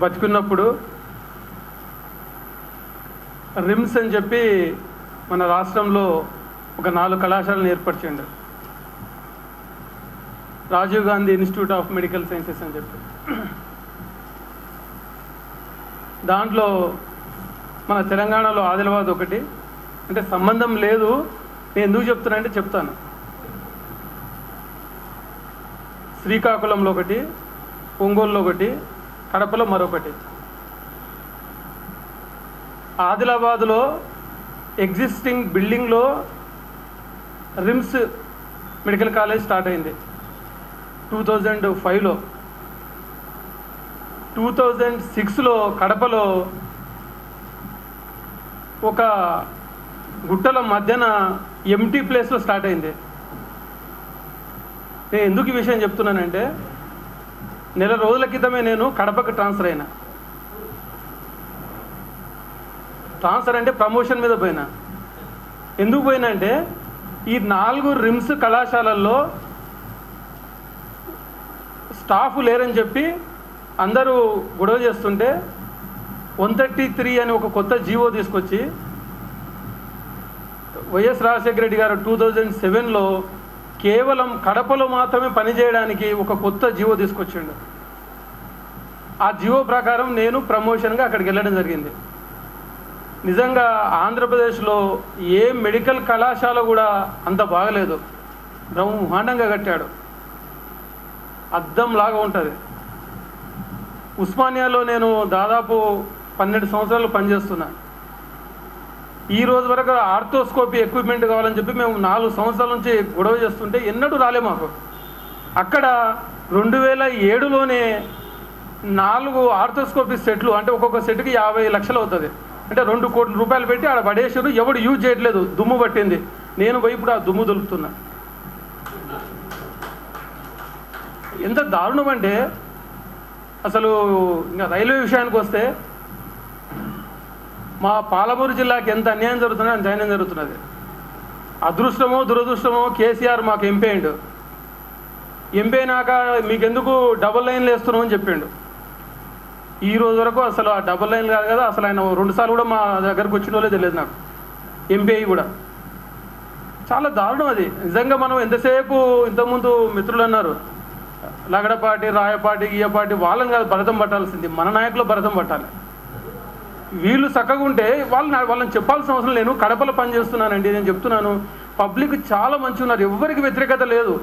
బతుకున్నప్పుడు RIMS అని చెప్పి మన రాష్ట్రంలో ఒక 4 కళాశాలను ఏర్పరిచిండు. Rajiv Gandhi institute of medical sciences అని చెప్పి. దాంట్లో మన తెలంగాణలో ఆదిలాబాద్ ఒకటి. అంటే సంబంధం లేదు, నేను ఎందుకు చెప్తానంటే చెప్తాను. శ్రీకాకుళంలో ఒకటి, ఒంగోలులో ఒకటి, కడపలో మరొకటి. ఆదిలాబాద్లో ఎగ్జిస్టింగ్ బిల్డింగ్లో రిమ్స్ మెడికల్ కాలేజ్ స్టార్ట్ అయింది 2005లో. 2006లో కడపలో ఒక గుట్టల మధ్యన ఎంటీ ప్లేస్లో స్టార్ట్ అయింది. నేను ఎందుకు ఈ విషయం చెప్తున్నానంటే, నెల రోజుల క్రితమే నేను కడపకు ట్రాన్స్ఫర్ అయినా. ట్రాన్స్ఫర్ అంటే ప్రమోషన్ మీద పోయినా. ఎందుకు పోయినా అంటే, ఈ 4 రిమ్స్ కళాశాలల్లో స్టాఫ్ లేరని చెప్పి అందరూ గొడవ చేస్తుంటే 133 అని ఒక కొత్త జీవో తీసుకొచ్చి వైఎస్ రాజశేఖర రెడ్డి గారు 2007లో కేవలం కడపలో మాత్రమే పనిచేయడానికి ఒక కొత్త జీవో తీసుకొచ్చిండు. ఆ జీవో ప్రకారం నేను ప్రమోషన్గా అక్కడికి వెళ్ళడం జరిగింది. నిజంగా ఆంధ్రప్రదేశ్లో ఏ మెడికల్ కళాశాల కూడా అంత బాగలేదు. బ్రహ్మాండంగా కట్టాడు, అద్దంలాగా ఉంటుంది. ఉస్మానియాలో నేను దాదాపు 12 సంవత్సరాలు పనిచేస్తున్నా. ఈ రోజు వరకు ఆర్థోస్కోపీ ఎక్విప్మెంట్ కావాలని చెప్పి మేము 4 సంవత్సరాల నుంచి గొడవ చేస్తుంటే ఎన్నడూ రాలే మాకు. అక్కడ 2007లోనే 4 ఆర్థోస్కోపీ సెట్లు, అంటే ఒక్కొక్క సెట్కి 50 లక్షలు అవుతుంది. అంటే 2 కోట్ల రూపాయలు పెట్టి ఆడ పడేసారు. ఎవడు యూజ్ చేయట్లేదు, దుమ్ము పట్టింది. నేను పోయి ఇప్పుడు ఆ దుమ్ము దులుపుతున్నా. ఎంత దారుణం అంటే, అసలు ఇంకా రైల్వే విషయానికి వస్తే మా పాలమూరు జిల్లాకి ఎంత అన్యాయం జరుగుతుందో అంత అన్యాయం జరుగుతున్నది. అదృష్టమో దురదృష్టమో కేసీఆర్ మాకు ఎంపీ అయిండు. ఎంపీ అయినాక మీకెందుకు డబుల్ లైన్లు వేస్తున్నాం అని చెప్పిండు. ఈ రోజు వరకు అసలు ఆ డబుల్ లైన్ కాదు కదా, అసలు ఆయన 2 సార్లు కూడా మా దగ్గరకు వచ్చిన వాళ్ళే తెలియదు నాకు. ఎంపీ కూడా చాలా దారుణం అది. నిజంగా మనం ఎంతసేపు, ఇంతకుముందు మిత్రులు అన్నారు లగడపాటి, రాయపాటి, ఈయపాటి, వాళ్ళని కాదు భరతం పట్టాల్సింది, మన నాయకులు భరతం పట్టాలి. వీళ్ళు చక్కగా ఉంటే వాళ్ళని చెప్పాల్సిన అవసరం లేదు. కడపలో పని చేస్తున్నానండి, నేను చెప్తున్నాను. పబ్లిక్ చాలా మంచిగా ఉన్నారు, ఎవరికి వ్యతిరేకత లేదు.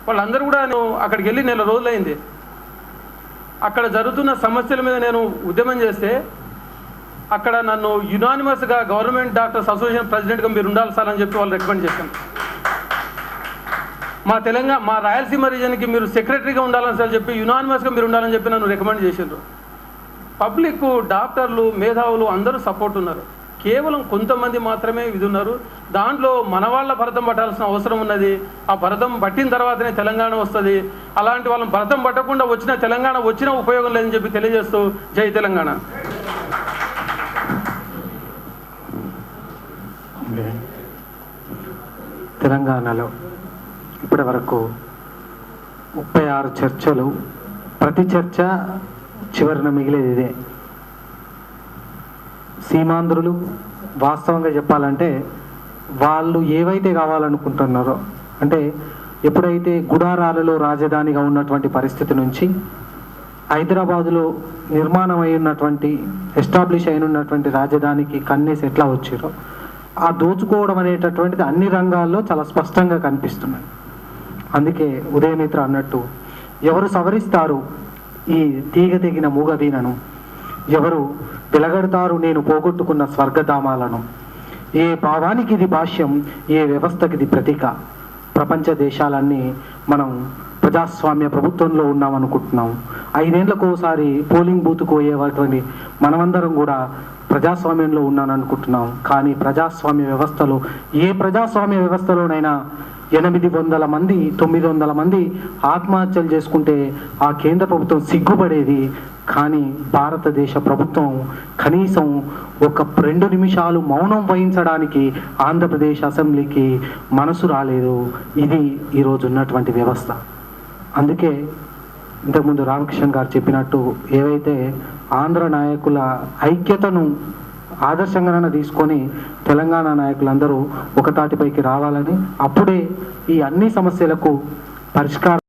వాళ్ళందరూ కూడా నేను అక్కడికి వెళ్ళి నెల రోజులైంది. అక్కడ జరుగుతున్న సమస్యల మీద నేను ఉద్యమం చేస్తే అక్కడ నన్ను యునానిమస్గా గవర్నమెంట్ డాక్టర్స్ అసోసియేషన్ ప్రెసిడెంట్గా మీరు ఉండాలి సార్ అని చెప్పి వాళ్ళు రికమెండ్ చేశాను. మా రాయలసీమ రీజన్కి మీరు సెక్రటరీగా ఉండాలని సార్ చెప్పి యునానిమస్గా మీరు ఉండాలని చెప్పి నన్ను రికమెండ్ చేసిండ్రు. పబ్లిక్, డాక్టర్లు, మేధావులు అందరూ సపోర్ట్ ఉన్నారు. కేవలం కొంతమంది మాత్రమే ఇది ఉన్నారు. దాంట్లో మన వాళ్ళ భరతం పట్టాల్సిన అవసరం ఉన్నది. ఆ భరతం పట్టిన తర్వాతనే తెలంగాణ వస్తుంది. అలాంటి వాళ్ళని భరతం పట్టకుండా వచ్చిన తెలంగాణ వచ్చినా ఉపయోగం లేదని చెప్పి తెలియజేస్తూ జై తెలంగాణ. తెలంగాణలో ఇప్పటి వరకు 36 చర్చలు, ప్రతి చర్చ చివరిన మిగిలేది ఇదే. సీమాంధ్రులు వాస్తవంగా చెప్పాలంటే వాళ్ళు ఏవైతే కావాలనుకుంటున్నారో, అంటే ఎప్పుడైతే గుడారాలలో రాజధానిగా ఉన్నటువంటి పరిస్థితి నుంచి హైదరాబాదులో నిర్మాణం అయినటువంటి, ఎస్టాబ్లిష్ అయినటువంటి రాజధానికి కన్నేసి ఎట్లా వచ్చారో, ఆ దోచుకోవడం అనేటటువంటిది అన్ని రంగాల్లో చాలా స్పష్టంగా కనిపిస్తున్నాయి. అందుకే ఉదయమిత్ర అన్నట్టు, ఎవరు సవరిస్తారు ఈ తీగ తెగిన మూగవీణను, ఎవరు వెలగడతారు నేను పోగొట్టుకున్న స్వర్గధామాలను, ఏ భావానికి ఇది భాష్యం, ఏ వ్యవస్థకి ఇది ప్రతీక. ప్రపంచ దేశాలన్నీ మనం ప్రజాస్వామ్య ప్రభుత్వంలో ఉన్నామనుకుంటున్నాం. 5 ఏళ్లకు ఒకసారి పోలింగ్ బూత్కు పోయేటువంటి మనమందరం కూడా ప్రజాస్వామ్యంలో ఉన్నాను అనుకుంటున్నాం. కానీ ప్రజాస్వామ్య వ్యవస్థలో, ఏ ప్రజాస్వామ్య వ్యవస్థలోనైనా 800 మంది 900 మంది ఆత్మహత్యలు చేసుకుంటే ఆ కేంద్ర ప్రభుత్వం సిగ్గుపడేది. కానీ భారతదేశ ప్రభుత్వం కనీసం ఒక 2 నిమిషాలు మౌనం వహించడానికి ఆంధ్రప్రదేశ్ అసెంబ్లీకి మనసు రాలేదు. ఇది ఈరోజు ఉన్నటువంటి వ్యవస్థ. అందుకే ఇంతకుముందు రామకిషన్ గారు చెప్పినట్టు ఏవైతే ఆంధ్ర నాయకుల ఐక్యతను ఆదర్శంగా తీసుకొని తెలంగాణ నాయకులందరూ ఒక తాటిపైకి రావాలని, అప్పుడే ఈ అన్ని సమస్యలకు పరిష్కారం